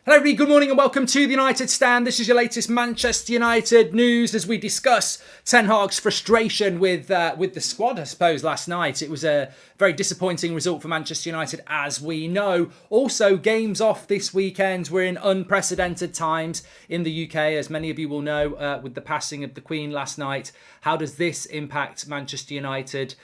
Hello everybody, good morning and welcome to the United Stand. This is your latest Manchester United news as we discuss Ten Hag's frustration with the squad, I suppose, last night. It was a very disappointing result for Manchester United, as we know. Also, games off this weekend. We're in unprecedented times in the UK, as many of you will know, with the passing of the Queen last night. How does this impact Manchester United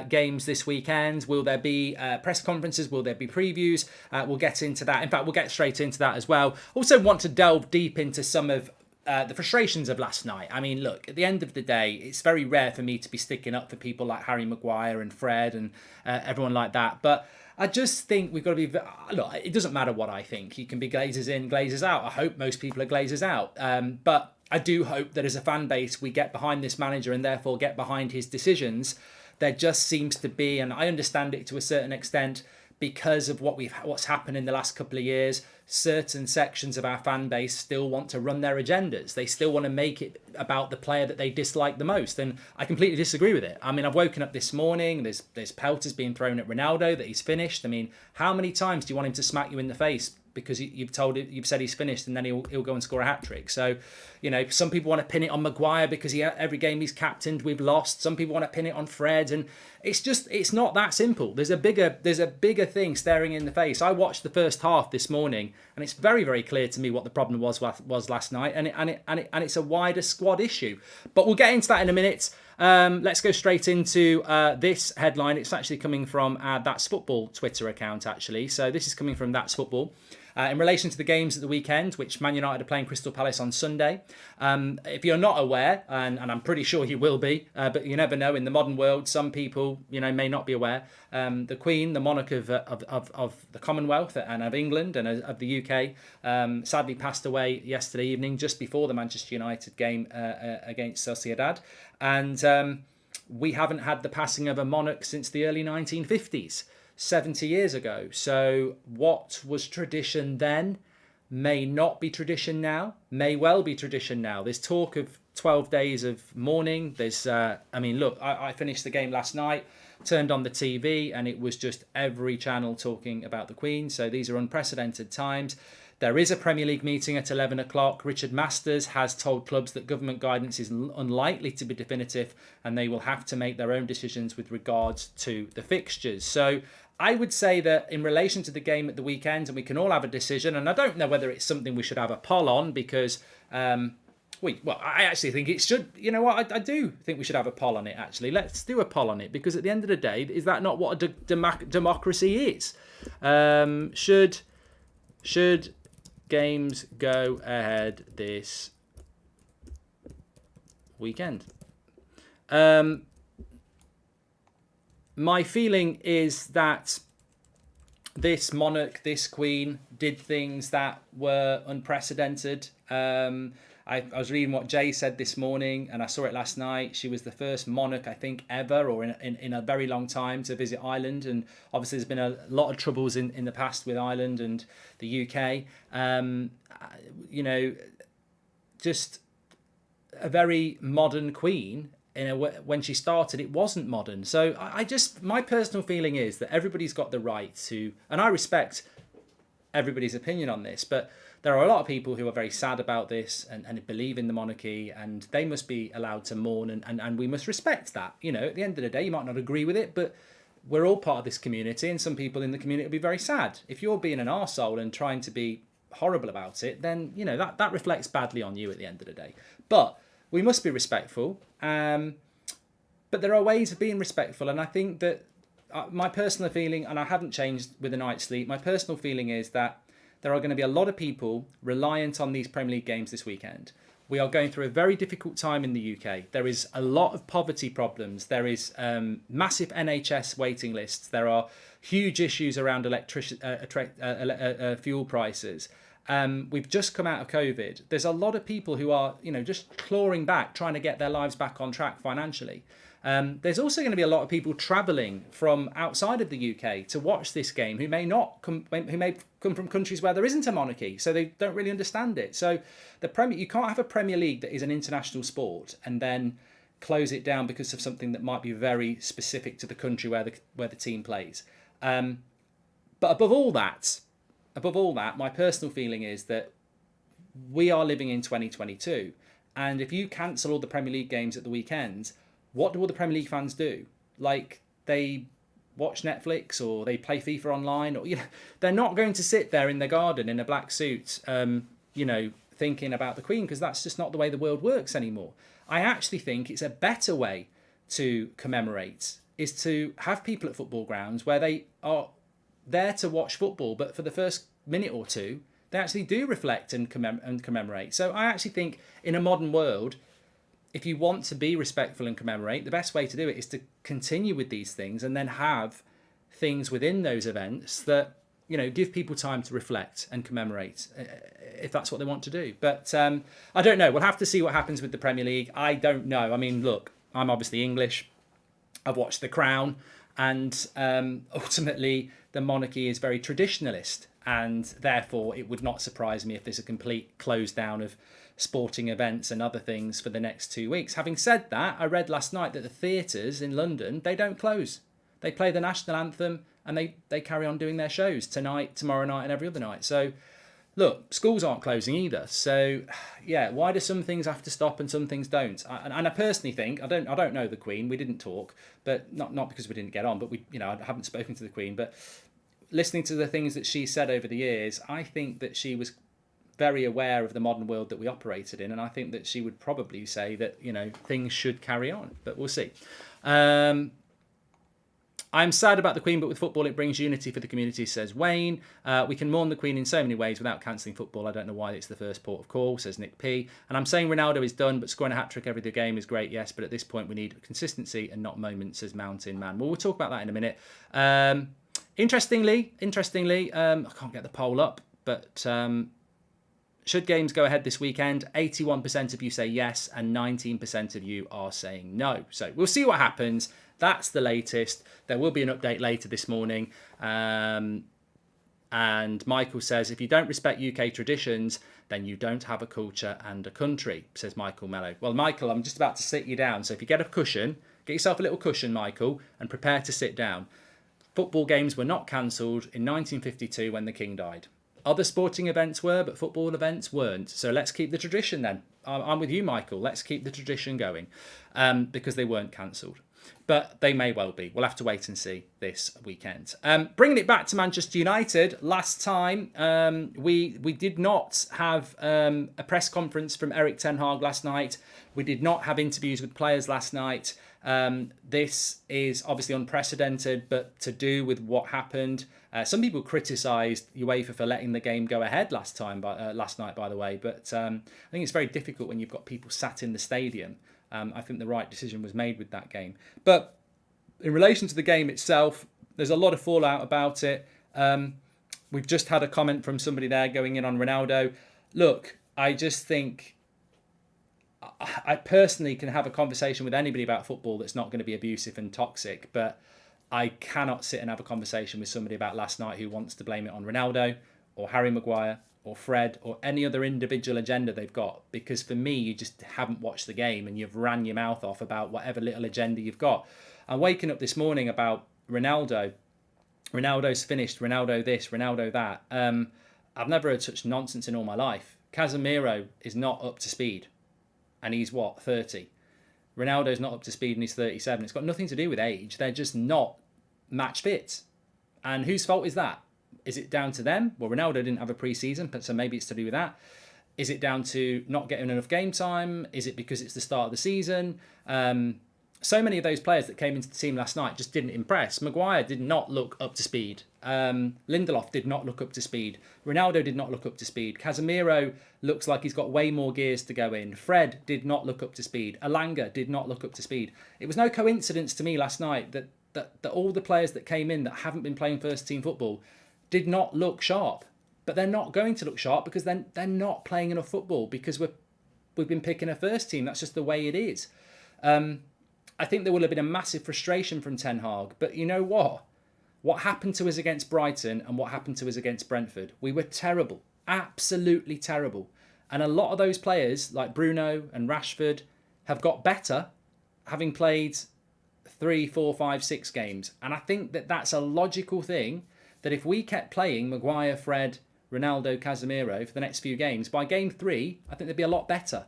games this weekend? Will there be press conferences? Will there be previews? We'll get into that. In fact, we'll get straight into that as well. Also want to delve deep into some of the frustrations of last night. I mean, look, at the end of the day, it's very rare for me to be sticking up for people like Harry Maguire and Fred and everyone like that. But I just think we've got to be... Look, it doesn't matter what I think. You can be Glazers in, Glazers out. I hope most people are Glazers out. But I do hope that as a fan base, we get behind this manager and therefore get behind his decisions. There just seems to be, and I understand it to a certain extent, because of what's happened in the last couple of years, certain sections of our fan base still want to run their agendas. They still want to make it about the player that they dislike the most. And I completely disagree with it. I mean, I've woken up this morning, there's pelters being thrown at Ronaldo that he's finished. I mean, how many times do you want him to smack you in the face because you've said he's finished and then he'll go and score a hat-trick? So, you know, some people want to pin it on Maguire because every game he's captained, we've lost. Some people want to pin it on Fred, and it's not that simple. There's a bigger thing staring in the face. I watched the first half this morning, and it's very, very clear to me what the problem was last night, and it's a wider squad issue. But we'll get into that in a minute. Let's go straight into this headline. It's actually coming from That's Football Twitter account, actually. So this is coming from That's Football. In relation to the games at the weekend, which Man United are playing Crystal Palace on Sunday. If you're not aware, and I'm pretty sure you will be, but you never know, in the modern world, some people, may not be aware. The Queen, the monarch of the Commonwealth and of England and of the UK, sadly passed away yesterday evening, just before the Manchester United game against Sociedad. And we haven't had the passing of a monarch since the early 1950s. 70 years ago. So what was tradition then may not be tradition now, may well be tradition now. There's talk of 12 days of mourning. I finished the game last night, turned on the TV, and it was just every channel talking about the Queen. So these are unprecedented times. There is a Premier League meeting at 11 o'clock. Richard Masters has told clubs that government guidance is unlikely to be definitive and they will have to make their own decisions with regards to the fixtures. So I would say that in relation to the game at the weekend, and we can all have a decision, and I don't know whether it's something we should have a poll on because, I actually think it should. You know what? I do think we should have a poll on it, actually. Let's do a poll on it because at the end of the day, is that not what a democracy is? Should games go ahead this weekend? My feeling is that this monarch, this Queen, did things that were unprecedented. I was reading what Jay said this morning, and I saw it last night. She was the first monarch, I think, ever, or in a very long time, to visit Ireland. And obviously, there's been a lot of troubles in the past with Ireland and the UK. Just a very modern Queen. When she started, it wasn't modern. So my personal feeling is that everybody's got the right to, and I respect everybody's opinion on this, but there are a lot of people who are very sad about this and believe in the monarchy, and they must be allowed to mourn, and we must respect that. At the end of the day, you might not agree with it, but we're all part of this community, and some people in the community will be very sad. If you're being an arsehole and trying to be horrible about it, then, that reflects badly on you at the end of the day. But we must be respectful, but there are ways of being respectful, and I think that my personal feeling, and I haven't changed with a night's sleep, my personal feeling is that there are going to be a lot of people reliant on these Premier League games this weekend. We are going through a very difficult time in the UK. There is a lot of poverty problems. There is massive NHS waiting lists. There are huge issues around fuel prices. We've just come out of COVID. There's a lot of people who are, just clawing back, trying to get their lives back on track financially. There's also going to be a lot of people travelling from outside of the UK to watch this game who may come from countries where there isn't a monarchy, so they don't really understand it. So you can't have a Premier League that is an international sport and then close it down because of something that might be very specific to the country where the team plays. But above all that, above all that, my personal feeling is that we are living in 2022. And if you cancel all the Premier League games at the weekend, what do all the Premier League fans do? Like, they watch Netflix or they play FIFA online, or they're not going to sit there in their garden in a black suit, thinking about the Queen, because that's just not the way the world works anymore. I actually think it's a better way to commemorate is to have people at football grounds where they are there to watch football, but for the first minute or two, they actually do reflect and commemorate. So I actually think in a modern world, if you want to be respectful and commemorate, the best way to do it is to continue with these things and then have things within those events that, give people time to reflect and commemorate if that's what they want to do. But I don't know. We'll have to see what happens with the Premier League. I don't know. I mean, look, I'm obviously English. I've watched The Crown, and ultimately the monarchy is very traditionalist, and therefore it would not surprise me if there's a complete close down of sporting events and other things for the next 2 weeks. Having said that, I read last night that the theatres in London, they don't close. They play the national anthem and they carry on doing their shows tonight, tomorrow night and every other night. So look, schools aren't closing either. So yeah, why do some things have to stop and some things don't? And I personally think, I don't know the Queen. We didn't talk, but not because we didn't get on, but I haven't spoken to the Queen, but listening to the things that she said over the years, I think that she was very aware of the modern world that we operated in, and I think that she would probably say that things should carry on, but we'll see. I'm sad about the Queen, but with football it brings unity for the community, says Wayne. We can mourn the Queen in so many ways without cancelling football. I don't know why it's the first port of call, says Nick P. And I'm saying Ronaldo is done, but scoring a hat-trick every other game is great, yes, but at this point we need consistency and not moments, says Mountain Man. Well, we'll talk about that in a minute. Interestingly, I can't get the poll up, but should games go ahead this weekend? 81% of you say yes, and 19% of you are saying no. So we'll see what happens. That's the latest. There will be an update later this morning. And Michael says, if you don't respect UK traditions, then you don't have a culture and a country, says Michael Mello. Well, Michael, I'm just about to sit you down. So if you get a cushion, get yourself a little cushion, Michael, and prepare to sit down. Football games were not cancelled in 1952 when the King died. Other sporting events were, but football events weren't. So let's keep the tradition then. I'm with you, Michael. Let's keep the tradition going because they weren't cancelled. But they may well be. We'll have to wait and see this weekend. Bringing it back to Manchester United, last time we did not have a press conference from Erik ten Hag last night. We did not have interviews with players last night. This is obviously unprecedented, but to do with what happened. Some people criticised UEFA for letting the game go ahead last night, by the way. But I think it's very difficult when you've got people sat in the stadium. I think the right decision was made with that game. But in relation to the game itself, there's a lot of fallout about it. We've just had a comment from somebody there going in on Ronaldo. Look, I just think I personally can have a conversation with anybody about football that's not going to be abusive and toxic, but I cannot sit and have a conversation with somebody about last night who wants to blame it on Ronaldo or Harry Maguire or Fred or any other individual agenda they've got, because for me, you just haven't watched the game and you've ran your mouth off about whatever little agenda you've got. I'm waking up this morning about Ronaldo. Ronaldo's finished, Ronaldo this, Ronaldo that. I've never heard such nonsense in all my life. Casemiro is not up to speed and he's 30. Ronaldo's not up to speed and he's 37. It's got nothing to do with age. They're just not match fit. And whose fault is that? Is it down to them? Well, Ronaldo didn't have a pre-season, so maybe it's to do with that. Is it down to not getting enough game time? Is it because it's the start of the season? So many of those players that came into the team last night just didn't impress. Maguire did not look up to speed. Lindelof did not look up to speed. Ronaldo did not look up to speed. Casemiro looks like he's got way more gears to go in. Fred did not look up to speed. Elanga did not look up to speed. It was no coincidence to me last night that all the players that came in that haven't been playing first team football did not look sharp. But they're not going to look sharp because then they're not playing enough football because we've been picking a first team. That's just the way it is. I think there will have been a massive frustration from Ten Hag. But you know what? What happened to us against Brighton and what happened to us against Brentford? We were terrible. Absolutely terrible. And a lot of those players, like Bruno and Rashford, have got better having played 3, 4, 5, 6 games. And I think that that's a logical thing, that if we kept playing Maguire, Fred, Ronaldo, Casemiro for the next few games, by game 3, I think they'd be a lot better.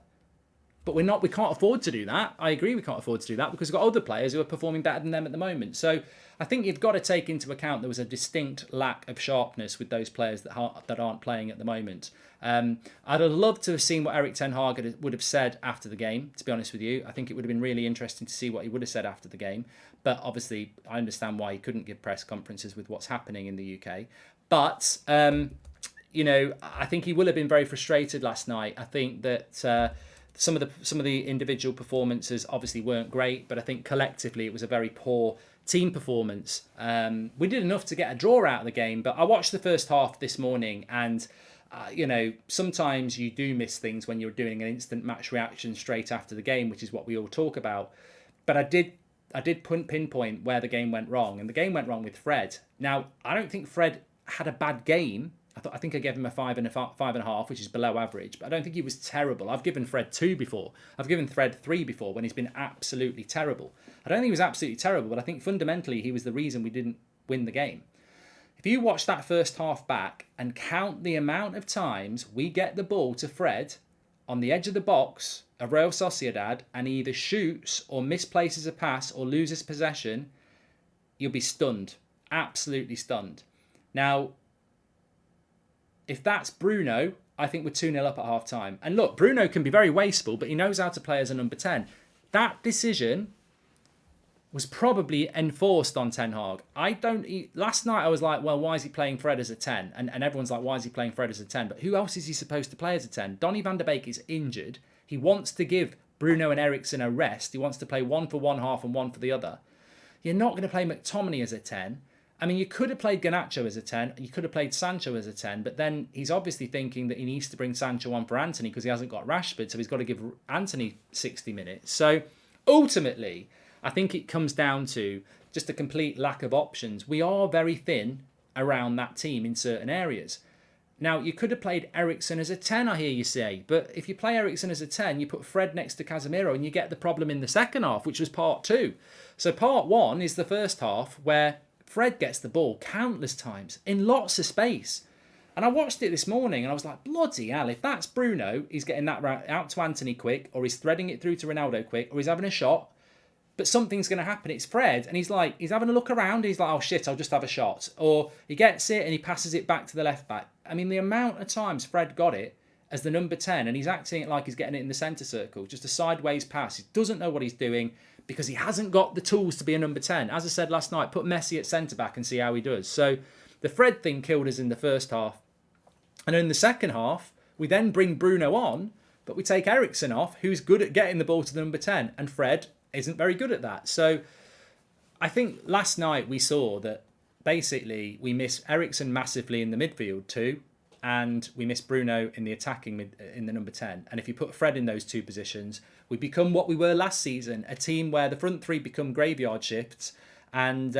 But we can't afford to do that. I agree we can't afford to do that because we've got other players who are performing better than them at the moment. So I think you've got to take into account there was a distinct lack of sharpness with those players that aren't playing at the moment. I'd have loved to have seen what Erik ten Hag would have said after the game, to be honest with you. I think it would have been really interesting to see what he would have said after the game. But obviously, I understand why he couldn't give press conferences with what's happening in the UK. But, I think he will have been very frustrated last night. I think that... Some of the individual performances obviously weren't great, but I think collectively it was a very poor team performance. We did enough to get a draw out of the game, but I watched the first half this morning, and sometimes you do miss things when you're doing an instant match reaction straight after the game, which is what we all talk about. But I did pinpoint where the game went wrong, and the game went wrong with Fred. Now, I don't think Fred had a bad game. I think I gave him a 5.5, which is below average, but I don't think he was terrible. I've given Fred 2 before. I've given Fred 3 before when he's been absolutely terrible. I don't think he was absolutely terrible, but I think fundamentally he was the reason we didn't win the game. If you watch that first half back and count the amount of times we get the ball to Fred on the edge of the box of Real Sociedad and he either shoots or misplaces a pass or loses possession, you'll be stunned. Absolutely stunned. Now, if that's Bruno, I think we're 2-0 up at half time. And look, Bruno can be very wasteful, but he knows how to play as a number 10. That decision was probably enforced on Ten Hag. Last night I was like, well, why is he playing Fred as a 10? And everyone's like, why is he playing Fred as a 10? But who else is he supposed to play as a 10? Donny van de Beek is injured. He wants to give Bruno and Eriksen a rest. He wants to play one for one half and one for the other. You're not going to play McTominay as a 10. I mean, you could have played Garnacho as a 10, you could have played Sancho as a 10, but then he's obviously thinking that he needs to bring Sancho on for Anthony because he hasn't got Rashford, so he's got to give Anthony 60 minutes. So ultimately, I think it comes down to just a complete lack of options. We are very thin around that team in certain areas. Now, you could have played Eriksen as a 10, I hear you say, but if you play Eriksen as a 10, you put Fred next to Casemiro and you get the problem in the second half, which was part 2. So part 1 is the first half where Fred gets the ball countless times in lots of space. And I watched it this morning and I was like, bloody hell, if that's Bruno, he's getting that out to Anthony quick, or he's threading it through to Ronaldo quick, or he's having a shot, but something's going to happen. It's Fred, and he's having a look around, he's like, oh shit, I'll just have a shot. Or he gets it and he passes it back to the left back. I mean, the amount of times Fred got it as the number 10, and he's acting like he's getting it in the centre circle, just a sideways pass. He doesn't know what he's doing, because he hasn't got the tools to be a number 10. As I said last night, put Messi at centre-back and see how he does. So the Fred thing killed us in the first half. And in the second half, we then bring Bruno on, but we take Eriksen off, who's good at getting the ball to the number 10. And Fred isn't very good at that. So I think last night we saw that basically we miss Eriksen massively in the midfield too, and we miss Bruno in the attacking in the number 10. And if you put Fred in those two positions, we become what we were last season, a team where the front three become graveyard shifts, and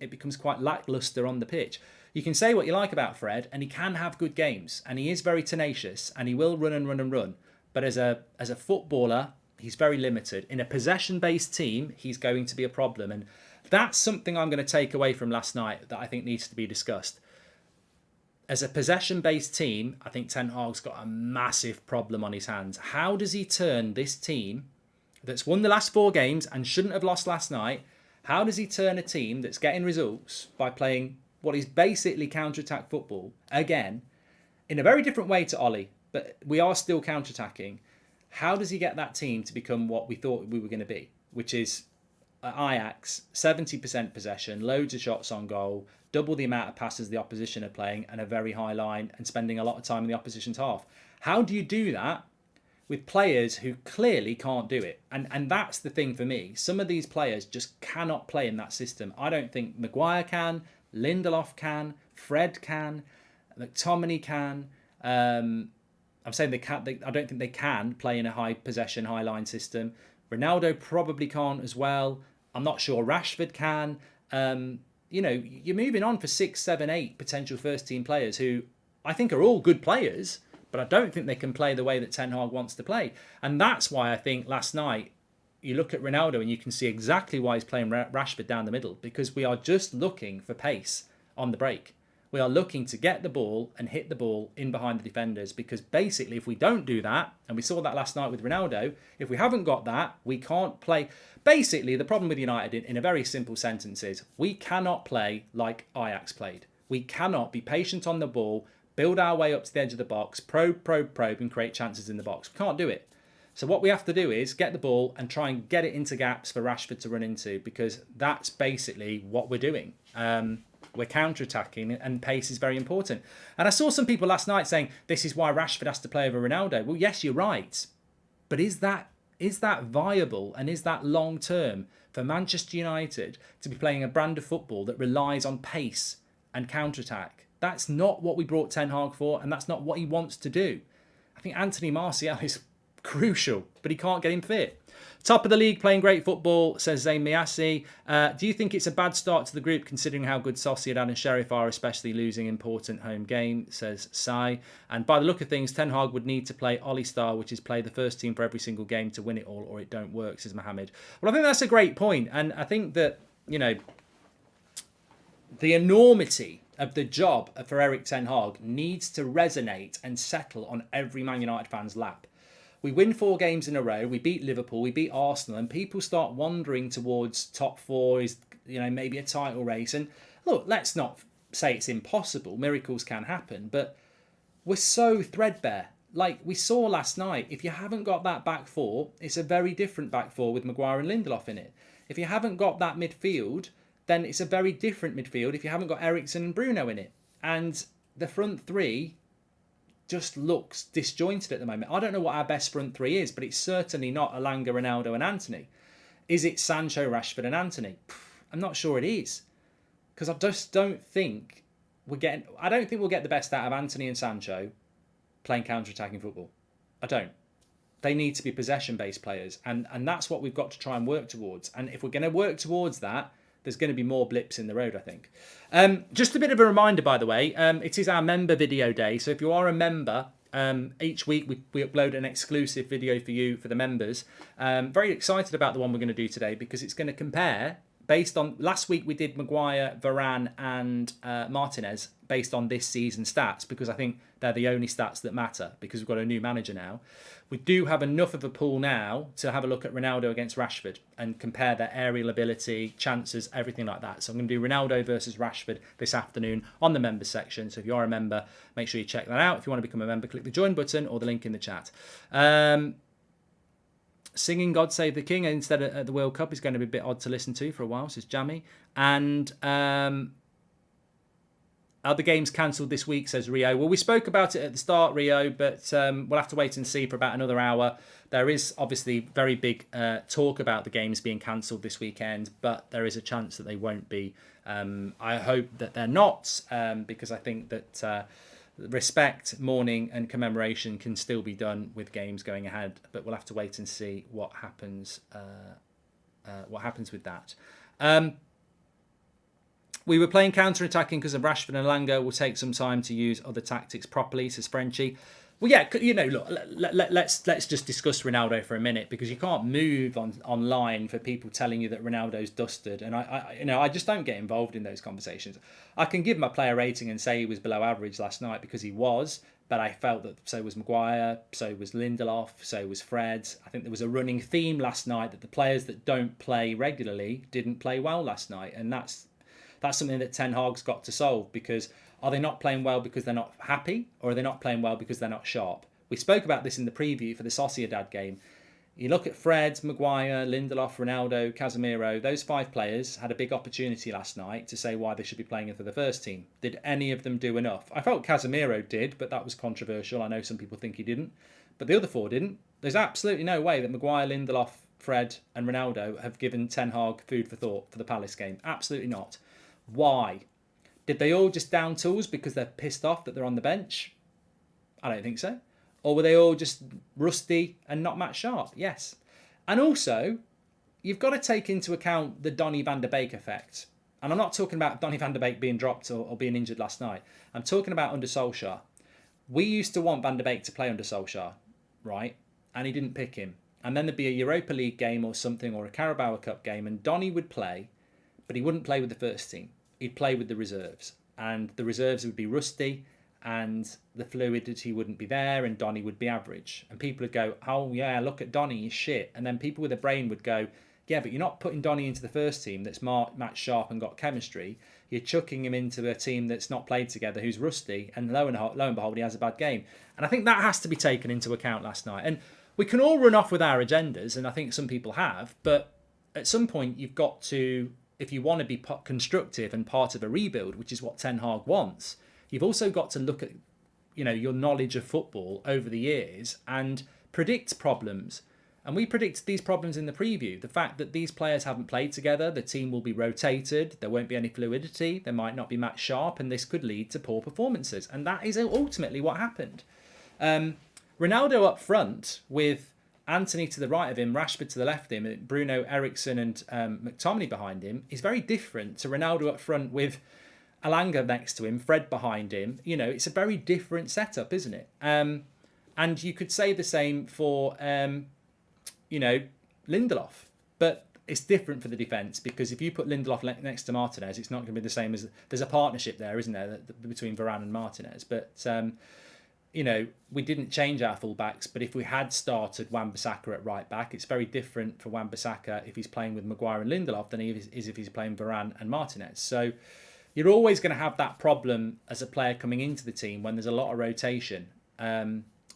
it becomes quite lacklustre on the pitch. You can say what you like about Fred, and he can have good games, and he is very tenacious, and he will run and run and run. But as a footballer, he's very limited. In a possession-based team, he's going to be a problem. And that's something I'm going to take away from last night that I think needs to be discussed. As a possession-based team, I think Ten Hag's got a massive problem on his hands. How does he turn this team that's won the last 4 games and shouldn't have lost last night, how does he turn a team that's getting results by playing what is basically counter-attack football, again, in a very different way to Ollie, but we are still counter-attacking. How does he get that team to become what we thought we were going to be, which is Ajax, 70% possession, loads of shots on goal, double the amount of passes the opposition are playing, and a very high line, and spending a lot of time in the opposition's half? How do you do that with players who clearly can't do it? And that's the thing for me. Some of these players just cannot play in that system. I don't think Maguire can, Lindelof can, Fred can, McTominay can. I'm saying they can't. I don't think they can play in a high possession, high line system. Ronaldo probably can't as well. I'm not sure Rashford can. You're moving on for 6, 7, 8 potential first team players who I think are all good players, but I don't think they can play the way that Ten Hag wants to play. And that's why I think last night you look at Ronaldo and you can see exactly why he's playing Rashford down the middle, because we are just looking for pace on the break. We are looking to get the ball and hit the ball in behind the defenders, because basically if we don't do that, and we saw that last night with Ronaldo, if we haven't got that, we can't play. Basically, the problem with United in a very simple sentence is we cannot play like Ajax played. We cannot be patient on the ball, build our way up to the edge of the box, probe, and create chances in the box. We can't do it. So what we have to do is get the ball and try and get it into gaps for Rashford to run into, because that's basically what we're doing. We're counter-attacking, and pace is very important. And I saw some people last night saying this is why Rashford has to play over Ronaldo. Well, yes, you're right. But is that viable, and is that long-term for Manchester United to be playing a brand of football that relies on pace and counter-attack? That's not what we brought Ten Hag for, and that's not what he wants to do. I think Anthony Martial is crucial, but he can't get him fit. Top of the league, playing great football, says Zayn Miasi. Do you think it's a bad start to the group considering how good Sociedad and Sheriff are, especially losing important home game, says Sai. And by the look of things, Ten Hag would need to play Oli Star, which is play the first team for every single game to win it all, or it don't work, says Mohammed. Well, I think that's a great point. And I think that, the enormity of the job for Erik Ten Hag needs to resonate and settle on every Man United fan's lap. We win 4 games in a row. We beat Liverpool. We beat Arsenal, and people start wandering towards top 4. Is maybe a title race. And look, let's not say it's impossible. Miracles can happen, but we're so threadbare. Like we saw last night, if you haven't got that back 4, it's a very different back 4 with Maguire and Lindelof in it. If you haven't got that midfield, then it's a very different midfield if you haven't got Eriksen and Bruno in it. And the front 3 just looks disjointed at the moment. I don't know what our best front 3 is, but it's certainly not Elanga, Ronaldo and Antony. Is it Sancho, Rashford and Antony? I'm not sure it is. Because I just don't think we'll get the best out of Antony and Sancho playing counter-attacking football. I don't. They need to be possession-based players. And that's what we've got to try and work towards. And if we're going to work towards that, there's going to be more blips in the road, I think. Just a bit of a reminder, by the way, it is our member video day. So if you are a member, each week we upload an exclusive video for you, for the members. Very excited about the one we're going to do today, because it's going to compare, based on, last week we did Maguire, Varane and Martinez, based on this season's stats, because I think they're the only stats that matter, because we've got a new manager now. We do have enough of a pool now to have a look at Ronaldo against Rashford and compare their aerial ability, chances, everything like that. So I'm going to do Ronaldo versus Rashford this afternoon on the members section. So if you are a member, make sure you check that out. If you want to become a member, click the join button or the link in the chat. Singing God Save the King instead of at the World Cup is going to be a bit odd to listen to for a while, says Jamie. And other games cancelled this week, says Rio. Well, we spoke about it at the start, Rio, but we'll have to wait and see for about another hour. There is obviously very big talk about the games being cancelled this weekend, but there is a chance that they won't be. I hope that they're not, because I think that respect, mourning and commemoration can still be done with games going ahead, but we'll have to wait and see what happens with that. We were playing counter-attacking because of Rashford and Elanga. Will take some time to use other tactics properly, says Frenchie. Well, yeah, look, let's just discuss Ronaldo for a minute, because you can't move online for people telling you that Ronaldo's dusted, and I just don't get involved in those conversations. I can give my player rating and say he was below average last night, because he was, but I felt that so was Maguire, so was Lindelof, so was Fred. I think there was a running theme last night that the players that don't play regularly didn't play well last night, and that's something that Ten Hag's got to solve, because are they not playing well because they're not happy, or are they not playing well because they're not sharp? We spoke about this in the preview for the Sociedad game. You look at Fred, Maguire, Lindelof, Ronaldo, Casemiro, those 5 players had a big opportunity last night to say why they should be playing for the first team. Did any of them do enough? I felt Casemiro did, but that was controversial. I know some people think he didn't, but the other 4 didn't. There's absolutely no way that Maguire, Lindelof, Fred and Ronaldo have given Ten Hag food for thought for the Palace game. Absolutely not. Why? Did they all just down tools because they're pissed off that they're on the bench? I don't think so. Or were they all just rusty and not match sharp? Yes. And also, you've got to take into account the Donny van de Beek effect. And I'm not talking about Donny van de Beek being dropped or being injured last night. I'm talking about under Solskjaer. We used to want Van de Beek to play under Solskjaer, right? And he didn't pick him. And then there'd be a Europa League game or something, or a Carabao Cup game, and Donny would play, but he wouldn't play with the first team. He'd play with the reserves. and the reserves would be rusty, and the fluidity wouldn't be there, and Donny would be average. And people would go, oh yeah, look at Donny, he's shit. And then people with a brain would go, yeah, but you're not putting Donny into the first team that's match sharp and got chemistry. You're chucking him into a team that's not played together, who's rusty, and lo and behold, he has a bad game. And I think that has to be taken into account last night. And we can all run off with our agendas, and I think some people have, but at some point you've got to, if you want to be constructive and part of a rebuild, which is what Ten Hag wants, you've also got to look at, your knowledge of football over the years and predict problems. And we predicted these problems in the preview. The fact that these players haven't played together, the team will be rotated, there won't be any fluidity, there might not be match sharp, and this could lead to poor performances. And that is ultimately what happened. Ronaldo up front with Anthony to the right of him, Rashford to the left of him, Bruno, Eriksson and McTominay behind him is very different to Ronaldo up front with Alanga next to him, Fred behind him. It's a very different setup, isn't it? And you could say the same for... Lindelof. But it's different for the defence, because if you put Lindelof next to Martinez, it's not going to be the same as... There's a partnership there, isn't there, between Varane and Martinez. But, we didn't change our full-backs, but if we had started Wan-Bissaka at right-back, it's very different for Wan-Bissaka if he's playing with Maguire and Lindelof than he is if he's playing Varane and Martinez. So you're always going to have that problem as a player coming into the team when there's a lot of rotation.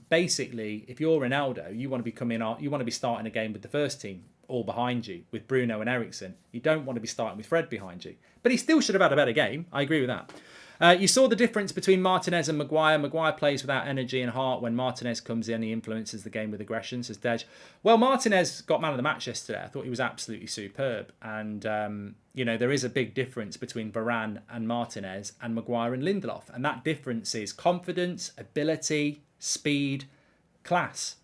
Basically, if you're Ronaldo, you want to be you want to be starting a game with the first team all behind you with Bruno and Eriksson. You don't want to be starting with Fred behind you. But he still should have had a better game. I agree with that. You saw the difference between Martinez and Maguire. Maguire plays without energy and heart. When Martinez comes in, he influences the game with aggression, says Dej. Well, Martinez got man of the match yesterday. I thought he was absolutely superb. And, there is a big difference between Varane and Martinez and Maguire and Lindelof. And that difference is confidence, ability, speed, class.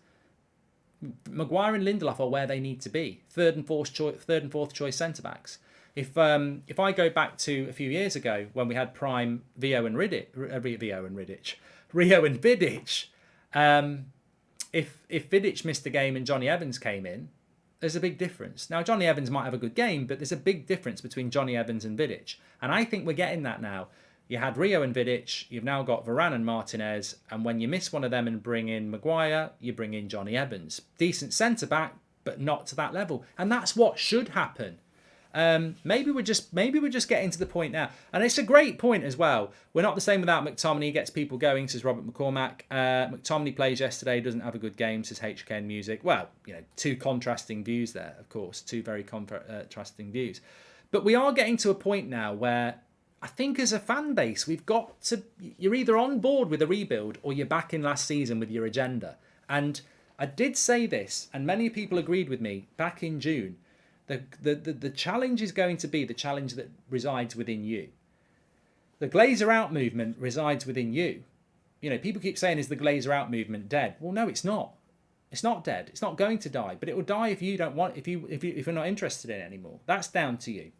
Maguire and Lindelof are where they need to be. Third and fourth choice centre-backs. If I go back to a few years ago when we had prime Rio and Vidic, if Vidic missed a game and Johnny Evans came in, there's a big difference. Now, Johnny Evans might have a good game, but there's a big difference between Johnny Evans and Vidic. And I think we're getting that now. You had Rio and Vidic, you've now got Varane and Martinez, and when you miss one of them and bring in Maguire, you bring in Johnny Evans. Decent centre-back, but not to that level. And that's what should happen. Maybe we're just getting to the point now, and it's a great point as well. We're not the same without McTominay. He gets people going, says Robert McCormack. McTominay plays yesterday, doesn't have a good game, says HKN Music. Well, two contrasting views there, of course, two very contrasting views. But we are getting to a point now where I think as a fan base, we've got to... You're either on board with a rebuild or you're back in last season with your agenda. And I did say this, and many people agreed with me back in June. The challenge is going to be the challenge that resides within you. The Glazer out movement resides within you. People keep saying, is the Glazer out movement dead? Well, no, it's not. It's not dead. It's not going to die, but it will die if you don't want, if you're not interested in it anymore. That's down to you.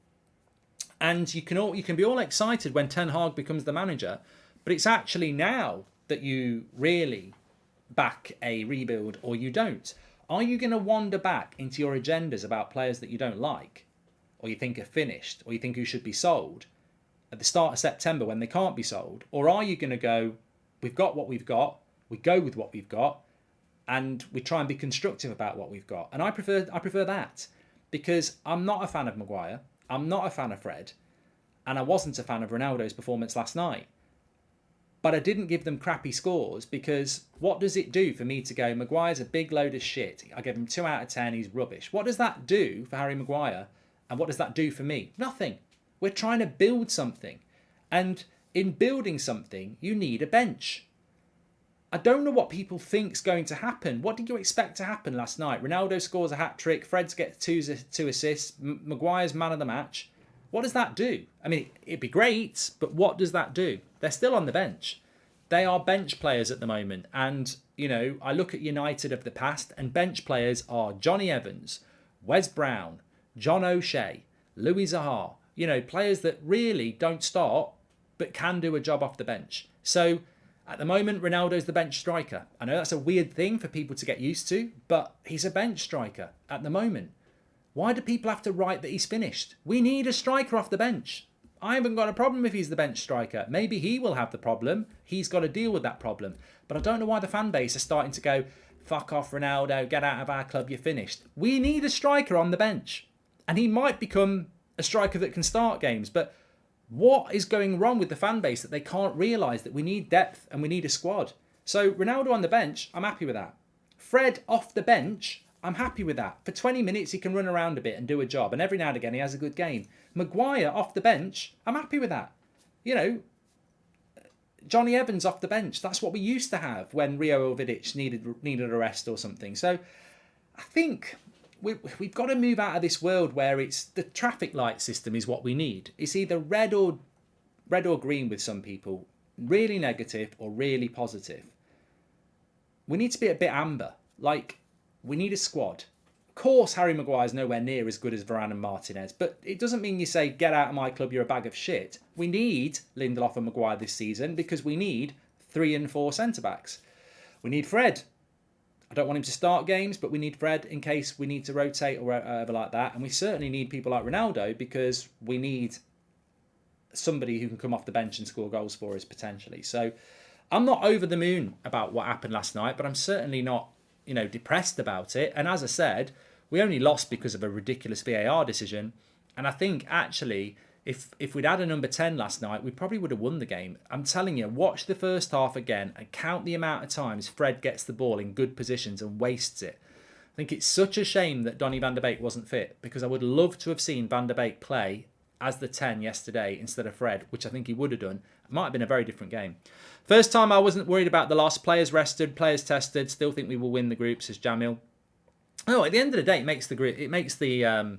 And you can be all excited when Ten Hag becomes the manager, but it's actually now that you really back a rebuild or you don't. Are you going to wander back into your agendas about players that you don't like, or you think are finished, or you think who should be sold at the start of September when they can't be sold? Or are you going to go, we've got what we've got, we go with what we've got, and we try and be constructive about what we've got? And I prefer that, because I'm not a fan of Maguire, I'm not a fan of Fred, and I wasn't a fan of Ronaldo's performance last night. But I didn't give them crappy scores, because what does it do for me to go, Maguire's a big load of shit, I give him 2 out of 10, he's rubbish? What does that do for Harry Maguire? And what does that do for me? Nothing. We're trying to build something. And in building something, you need a bench. I don't know what people think's going to happen. What did you expect to happen last night? Ronaldo scores a hat-trick, Fred gets two assists, Maguire's man of the match. What does that do? I mean, it'd be great, but what does that do? They're still on the bench. They are bench players at the moment. And, I look at United of the past, and bench players are Johnny Evans, Wes Brown, John O'Shea, Louis Zaha. Players that really don't start, but can do a job off the bench. So, at the moment, Ronaldo's the bench striker. I know that's a weird thing for people to get used to, but he's a bench striker at the moment. Why do people have to write that he's finished? We need a striker off the bench. I haven't got a problem if he's the bench striker. Maybe he will have the problem. He's got to deal with that problem. But I don't know why the fan base are starting to go, fuck off Ronaldo, get out of our club, you're finished. We need a striker on the bench. And he might become a striker that can start games. But what is going wrong with the fan base that they can't realise that we need depth and we need a squad? So Ronaldo on the bench, I'm happy with that. Fred off the bench, I'm happy with that. For 20 minutes, he can run around a bit and do a job. And every now and again, he has a good game. Maguire off the bench, I'm happy with that. You know, Johnny Evans off the bench. That's what we used to have when Rio Vidic needed a rest or something. So I think we've got to move out of this world where it's the traffic light system is what we need. It's either red or green with some people. Really negative or really positive. We need to be a bit amber. Like, we need a squad. Of course, Harry Maguire's nowhere near as good as Varane and Martinez, but it doesn't mean you say, get out of my club, you're a bag of shit. We need Lindelof and Maguire this season because we need 3 and 4 centre-backs. We need Fred. I don't want him to start games, but we need Fred in case we need to rotate or whatever like that. And we certainly need people like Ronaldo because we need somebody who can come off the bench and score goals for us potentially. So I'm not over the moon about what happened last night, but I'm certainly not, depressed about it. And as I said, we only lost because of a ridiculous VAR decision. And I think actually, if we'd had a number 10 last night, we probably would have won the game. I'm telling you, watch the first half again and count the amount of times Fred gets the ball in good positions and wastes it. I think it's such a shame that Donny van der Beek wasn't fit because I would love to have seen Van der Beek play as the 10 yesterday instead of Fred, which I think he would have done. It might have been a very different game. First time I wasn't worried about the loss. Players rested, players tested. Still think we will win the group, says Jamil. Oh, at the end of the day, it makes the group. It makes the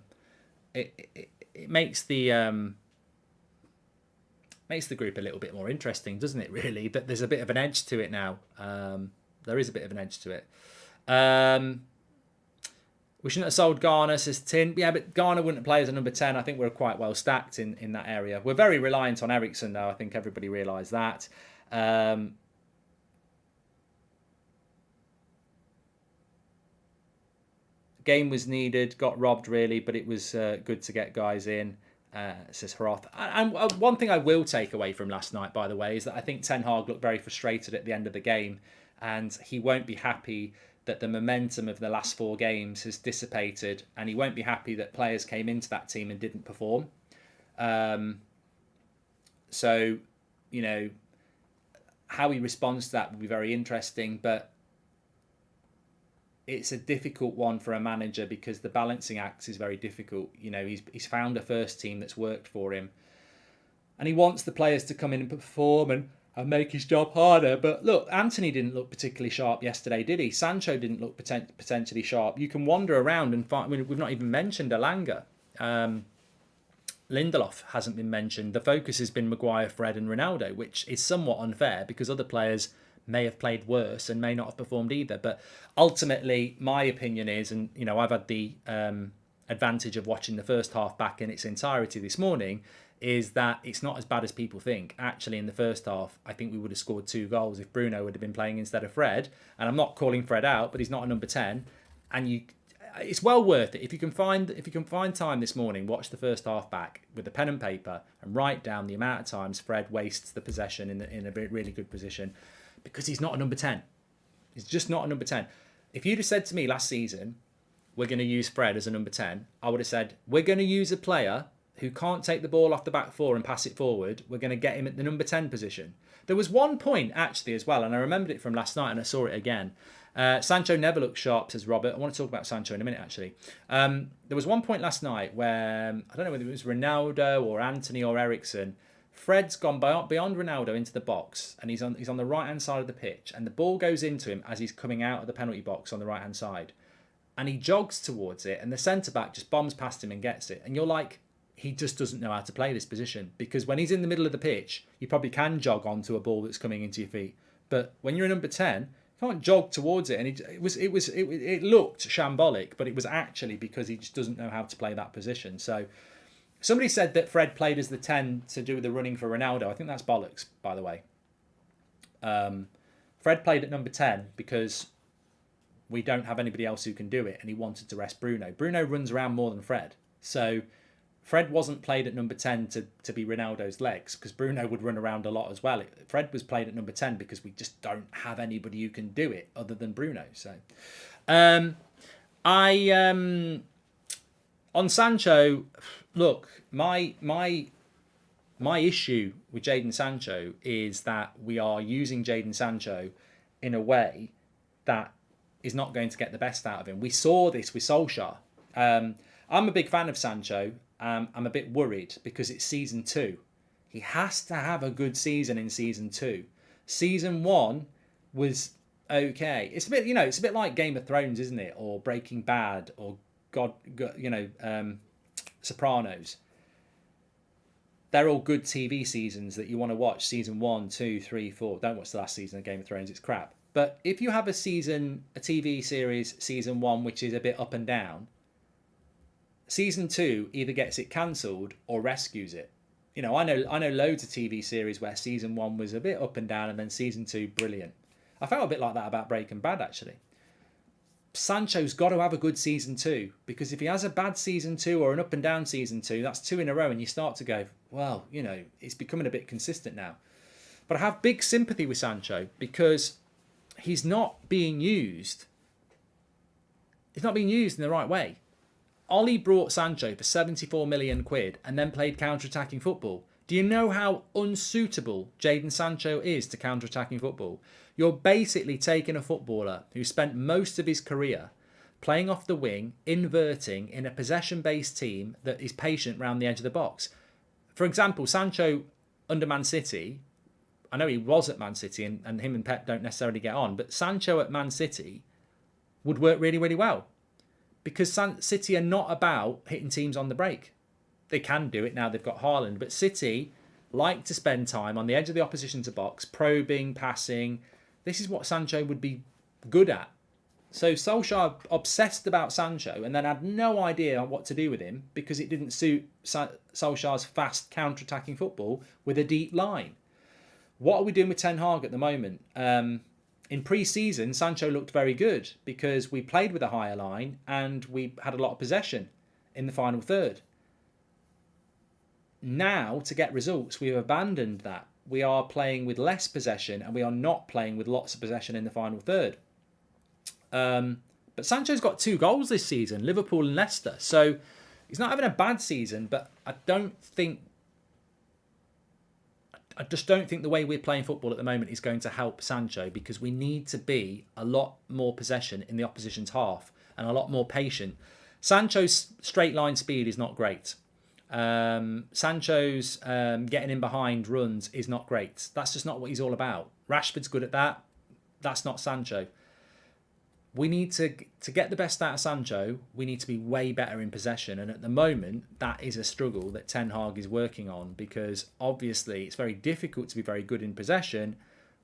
makes the group a little bit more interesting, doesn't it? Really, that there's a bit of an edge to it now. There is a bit of an edge to it. We shouldn't have sold Garner, says Tin. Yeah, but Garner wouldn't play as a number 10. I think we're quite well stacked in that area. We're very reliant on Eriksen, though. I think everybody realised that. Game was needed, got robbed, really, but it was good to get guys in, says Hroth. And one thing I will take away from last night, by the way, is that I think Ten Hag looked very frustrated at the end of the game, and he won't be happy that the momentum of the last 4 games has dissipated, and he won't be happy that players came into that team and didn't perform. So, how he responds to that will be very interesting, but it's a difficult one for a manager because the balancing act is very difficult. He's found a first team that's worked for him, and he wants the players to come in and perform and make his job harder. But look, Anthony didn't look particularly sharp yesterday, did he? Sancho didn't look potentially sharp. You can wander around and find. We've not even mentioned Elanga. Lindelof hasn't been mentioned. The focus has been Maguire, Fred and Ronaldo, which is somewhat unfair because other players may have played worse and may not have performed either. But ultimately, my opinion is, and I've had the advantage of watching the first half back in its entirety this morning, is that it's not as bad as people think. Actually, in the first half, I think we would have scored 2 goals if Bruno would have been playing instead of Fred. And I'm not calling Fred out, but he's not a number 10. And it's well worth it. If you can find time this morning, watch the first half back with a pen and paper and write down the amount of times Fred wastes the possession in a really good position, because he's not a number 10. He's just not a number 10. If you'd have said to me last season, we're going to use Fred as a number 10, I would have said, we're going to use a player who can't take the ball off the back 4 and pass it forward. We're going to get him at the number 10 position. There was one point actually as well, and I remembered it from last night and I saw it again. Sancho never looked sharp, says Robert. I want to talk about Sancho in a minute, actually. There was one point last night where, I don't know whether it was Ronaldo or Anthony or Eriksen, Fred's gone beyond Ronaldo into the box, and he's on the right-hand side of the pitch, and the ball goes into him as he's coming out of the penalty box on the right-hand side. And he jogs towards it, and the centre-back just bombs past him and gets it. And you're like, he just doesn't know how to play this position. Because when he's in the middle of the pitch, you probably can jog onto a ball that's coming into your feet. But when you're a number 10, you can't jog towards it. And it looked shambolic, but it was actually because he just doesn't know how to play that position. So somebody said that Fred played as the 10 to do the running for Ronaldo. I think that's bollocks, by the way. Fred played at number 10 because we don't have anybody else who can do it, and he wanted to rest Bruno. Bruno runs around more than Fred. So Fred wasn't played at number 10 to be Ronaldo's legs, because Bruno would run around a lot as well. Fred was played at number 10 because we just don't have anybody who can do it other than Bruno. So, on Sancho, look, my issue with Jadon Sancho is that we are using Jadon Sancho in a way that is not going to get the best out of him. We saw this with Solskjaer. I'm a big fan of Sancho. I'm a bit worried because it's season 2. He has to have a good season in season 2. Season 1 was okay. It's a bit, it's a bit like Game of Thrones, isn't it? Or Breaking Bad, or Sopranos. They're all good TV seasons that you want to watch. Season 1, 2, 3, 4. Don't watch the last season of Game of Thrones. It's crap. But if you have a TV series, season 1, which is a bit up and down, season 2 either gets it cancelled or rescues it. I know loads of TV series where season 1 was a bit up and down and then season 2 brilliant. I felt a bit like that about Breaking Bad, actually. Sancho's got to have a good season 2, because if he has a bad season 2 or an up and down season 2, that's 2 in a row, and you start to go, well, it's becoming a bit consistent now. But I have big sympathy with Sancho because he's not being used. He's not being used in the right way. Ollie brought Sancho for 74 million quid and then played counter-attacking football. Do you know how unsuitable Jadon Sancho is to counter-attacking football? You're basically taking a footballer who spent most of his career playing off the wing, inverting in a possession-based team that is patient round the edge of the box. For example, Sancho under Man City, I know he was at Man City and him and Pep don't necessarily get on, but Sancho at Man City would work really, really well. Because City are not about hitting teams on the break. They can do it now they've got Haaland, but City like to spend time on the edge of the opposition's box, probing, passing. This is what Sancho would be good at. So Solskjaer obsessed about Sancho and then had no idea what to do with him because it didn't suit Solskjaer's fast counter-attacking football with a deep line. What are we doing with Ten Hag at the moment? In pre-season, Sancho looked very good because we played with a higher line and we had a lot of possession in the final third. Now, to get results, we've abandoned that. We are playing with less possession and we are not playing with lots of possession in the final third. But Sancho's got 2 goals this season, Liverpool and Leicester. So he's not having a bad season, but I just don't think the way we're playing football at the moment is going to help Sancho, because we need to be a lot more possession in the opposition's half and a lot more patient. Sancho's straight line speed is not great. Sancho's getting in behind runs is not great. That's just not what he's all about. Rashford's good at that. That's not Sancho. We need to get the best out of Sancho, we need to be way better in possession. And at the moment, that is a struggle that Ten Hag is working on, because obviously it's very difficult to be very good in possession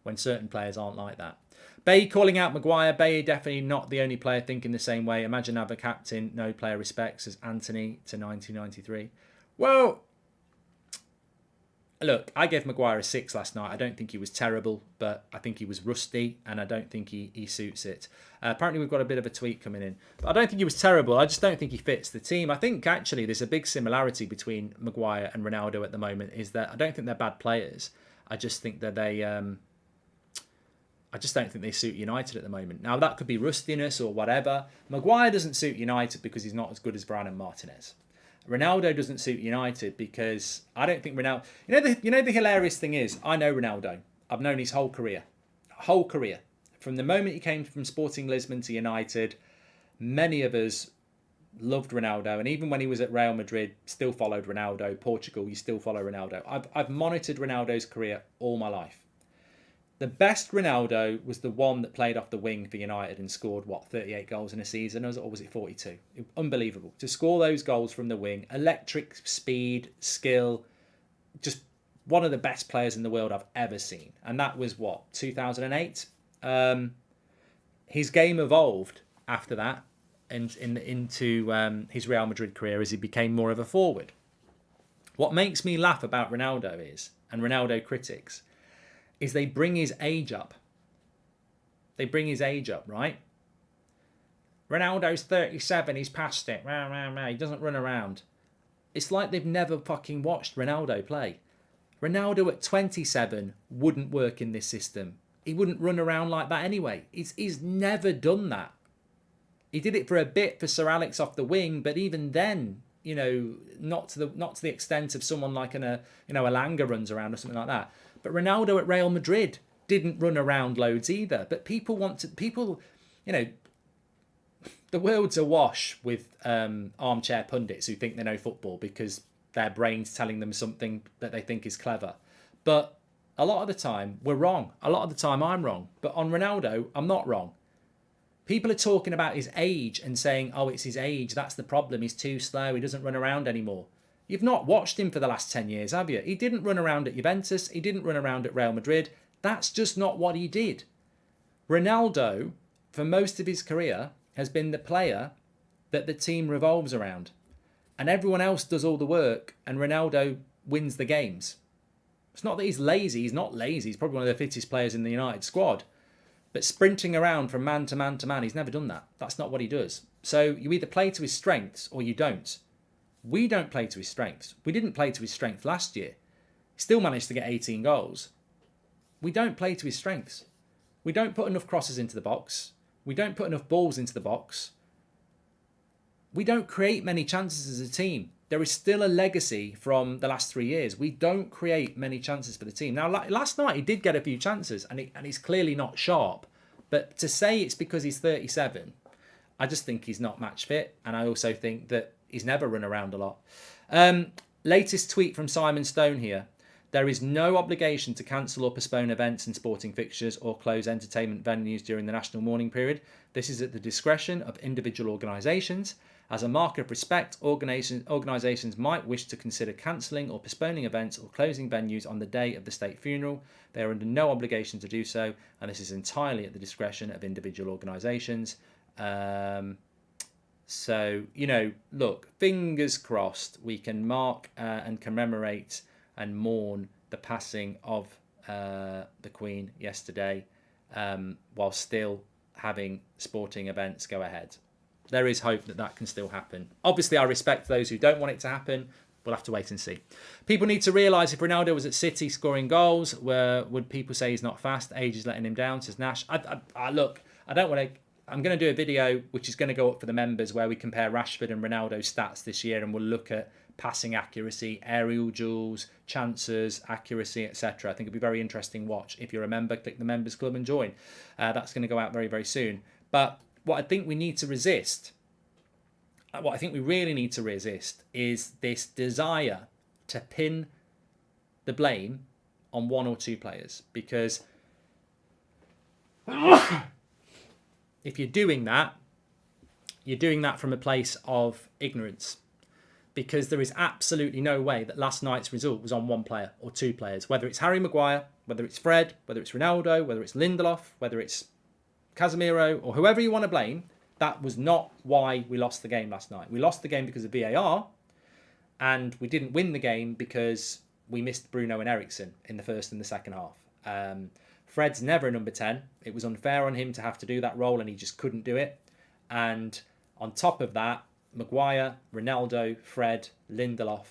when certain players aren't like that. Bay calling out Maguire. Bay definitely not the only player thinking the same way. Imagine have a captain no player respects as Anthony to 1993. Well, look, I gave Maguire a 6 last night. I don't think he was terrible, but I think he was rusty, and I don't think he suits it. Apparently, we've got a bit of a tweet coming in. But I don't think he was terrible. I just don't think he fits the team. I think, actually, there's a big similarity between Maguire and Ronaldo at the moment, is that I don't think they're bad players. I just think that they... I just don't think they suit United at the moment. Now, that could be rustiness or whatever. Maguire doesn't suit United because he's not as good as Brown and Martinez. Ronaldo doesn't suit United because I don't think Ronaldo... You know the hilarious thing is, I know Ronaldo. I've known his whole career. Whole career. From the moment he came from Sporting Lisbon to United, many of us loved Ronaldo. And even when he was at Real Madrid, still followed Ronaldo. Portugal, you still follow Ronaldo. I've monitored Ronaldo's career all my life. The best Ronaldo was the one that played off the wing for United and scored, 38 goals in a season? Or was it 42? Unbelievable. To score those goals from the wing, electric speed, skill, just one of the best players in the world I've ever seen. And that was, 2008? His game evolved after that into his Real Madrid career as he became more of a forward. What makes me laugh about Ronaldo is, and Ronaldo critics, is they bring his age up. They bring his age up, right? Ronaldo's 37, he's past it. He doesn't run around. It's like they've never fucking watched Ronaldo play. Ronaldo at 27 wouldn't work in this system. He wouldn't run around like that anyway. He's never done that. He did it for a bit for Sir Alex off the wing, but even then, you know, not to the extent of someone like Elanga runs around or something like that. But Ronaldo at Real Madrid didn't run around loads either. But people, you know, the world's awash with armchair pundits who think they know football because their brain's telling them something that they think is clever. But a lot of the time, we're wrong. A lot of the time, I'm wrong. But on Ronaldo, I'm not wrong. People are talking about his age and saying, oh, it's his age. That's the problem. He's too slow. He doesn't run around anymore. You've not watched him for the last 10 years, have you? He didn't run around at Juventus. He didn't run around at Real Madrid. That's just not what he did. Ronaldo, for most of his career, has been the player that the team revolves around. And everyone else does all the work, and Ronaldo wins the games. It's not that he's lazy. He's not lazy. He's probably one of the fittest players in the United squad. But sprinting around from man to man to man, he's never done that. That's not what he does. So you either play to his strengths or you don't. We don't play to his strengths. We didn't play to his strength last year. He still managed to get 18 goals. We don't play to his strengths. We don't put enough crosses into the box. We don't put enough balls into the box. We don't create many chances as a team. There is still a legacy from the last 3 years. We don't create many chances for the team. Now, last night he did get a few chances, and he's clearly not sharp. But to say it's because he's 37, I just think he's not match fit. And I also think that he's never run around a lot. Latest tweet from Simon Stone here. There is no obligation to cancel or postpone events and sporting fixtures or close entertainment venues during the national mourning period. This is at the discretion of individual organisations. As a mark of respect, organisations might wish to consider cancelling or postponing events or closing venues on the day of the state funeral. They are under no obligation to do so, and this is entirely at the discretion of individual organisations. So, you know, look, fingers crossed we can mark and commemorate and mourn the passing of the Queen yesterday while still having sporting events go ahead. There is hope that that can still happen. Obviously, I respect those who don't want it to happen. We'll have to wait and see. People need to realise if Ronaldo was at City scoring goals, would people say he's not fast? Age is letting him down, says Nash. Look, I don't want to... I'm going to do a video which is going to go up for the members where we compare Rashford and Ronaldo's stats this year, and we'll look at passing accuracy, aerial duels, chances, accuracy, etc. I think it'll be a very interesting watch. If you're a member, click the members club and join. That's going to go out very, very soon. But what I think we need to resist, what I think we really need to resist is this desire to pin the blame on one or two players. Because if you're doing that from a place of ignorance. Because there is absolutely no way that last night's result was on one player or two players. Whether it's Harry Maguire, whether it's Fred, whether it's Ronaldo, whether it's Lindelof, whether it's Casemiro, or whoever you want to blame, that was not why we lost the game last night. We lost the game because of VAR, and we didn't win the game because we missed Bruno and Eriksen in the first and the second half. Fred's never a number 10. It was unfair on him to have to do that role, and he just couldn't do it. And on top of that, Maguire, Ronaldo, Fred, Lindelof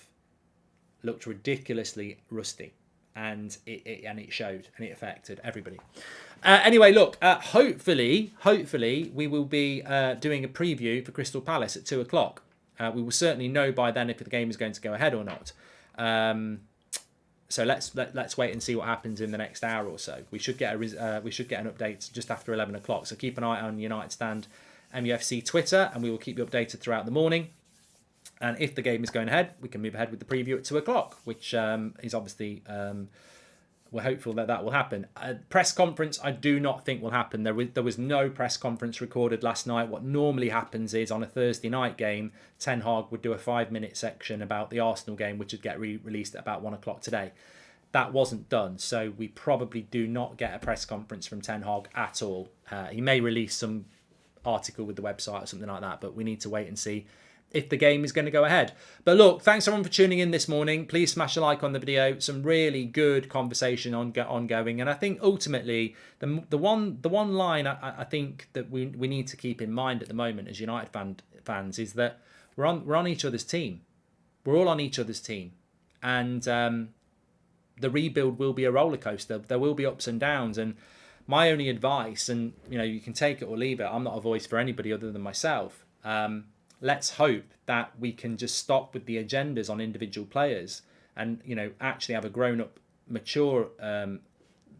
looked ridiculously rusty, and it showed, and it affected everybody. Anyway, look, hopefully we will be doing a preview for Crystal Palace at 2:00. We will certainly know by then if the game is going to go ahead or not. So let's wait and see what happens in the next hour or so. We should get an update just after 11 o'clock. So keep an eye on United Stand MUFC Twitter, and we will keep you updated throughout the morning. And if the game is going ahead, we can move ahead with the preview at 2:00, which is obviously, we're hopeful that will happen. A press conference, I do not think will happen. There was no press conference recorded last night. What normally happens is on a Thursday night game, Ten Hag would do a 5-minute section about the Arsenal game, which would get released at about 1 o'clock today. That wasn't done, so we probably do not get a press conference from Ten Hag at all. He may release some article with the website or something like that, but we need to wait and see if the game is going to go ahead. But look, thanks everyone for tuning in this morning. Please smash a like on the video. Some really good conversation ongoing, and I think ultimately the one line I think that we need to keep in mind at the moment as United fans is that we're on each other's team. We're all on each other's team. And the rebuild will be a roller coaster. There will be ups and downs. And my only advice, and you can take it or leave it, I'm not a voice for anybody other than myself. Let's hope that we can just stop with the agendas on individual players and actually have a grown-up, mature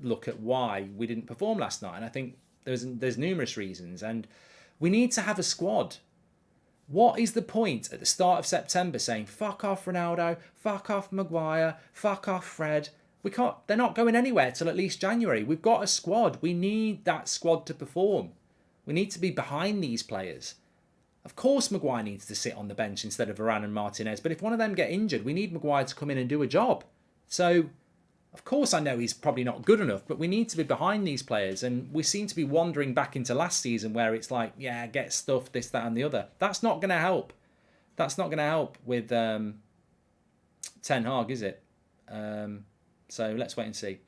look at why we didn't perform last night. And I think there's numerous reasons, and we need to have a squad. What is the point at the start of September saying fuck off Ronaldo, fuck off Maguire, fuck off Fred? We can't. They're not going anywhere till at least January. We've got a squad. We need that squad to perform. We need to be behind these players. Of course, Maguire needs to sit on the bench instead of Varane and Martinez. But if one of them get injured, we need Maguire to come in and do a job. So, of course, I know he's probably not good enough, but we need to be behind these players. And we seem to be wandering back into last season where it's like, yeah, get stuff, this, that, and the other. That's not going to help. That's not going to help with Ten Hag, is it? So let's wait and see.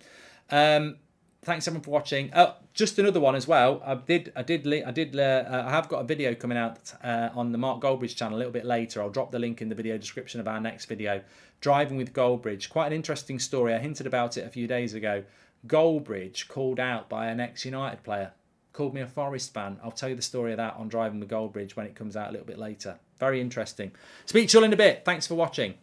Thanks everyone for watching. Just another one as well. I have got a video coming out on the Mark Goldbridge channel a little bit later. I'll drop the link in the video description of our next video. Driving with Goldbridge. Quite an interesting story. I hinted about it a few days ago. Goldbridge called out by an ex-United player. Called me a Forest fan. I'll tell you the story of that on Driving with Goldbridge when it comes out a little bit later. Very interesting. Speak to you all in a bit. Thanks for watching.